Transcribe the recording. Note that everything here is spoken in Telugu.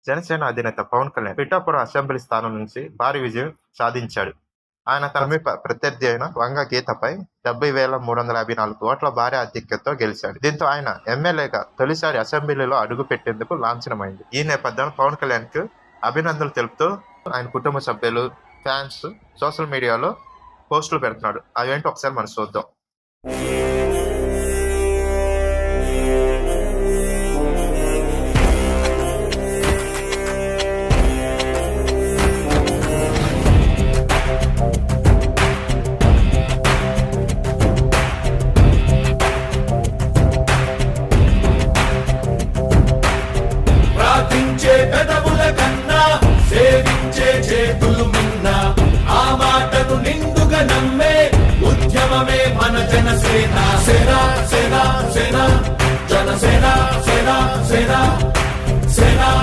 జనసేన అధినేత పవన్ కళ్యాణ్ పిఠాపురం అసెంబ్లీ స్థానం నుంచి భారీ విజయం సాధించాడు. ఆయన తన సమీప ప్రత్యర్థి అయిన వంగ గీతపై 70,354 ఓట్ల భారీ ఆధిక్యతతో గెలిచాడు. దీంతో ఆయన ఎమ్మెల్యేగా తొలిసారి అసెంబ్లీలో అడుగు పెట్టేందుకు లాంఛనమైంది. ఈ నేపథ్యంలో పవన్ కళ్యాణ్ కు అభినందనలు తెలుపుతూ ఆయన కుటుంబ సభ్యులు, ఫ్యాన్స్ సోషల్ మీడియాలో పోస్టులు పెడుతున్నాడు. అవేంటో ఒకసారి మనం చూద్దాం. ప్రార్థించే పెదవుల కన్నా సేవించే చేతులు మిన్న, ఆ మాటను నిండుగా నమ్మే ఉద్యమమే మన జనసేన. సేన సేన సేన జనసేన సేన సేన సేన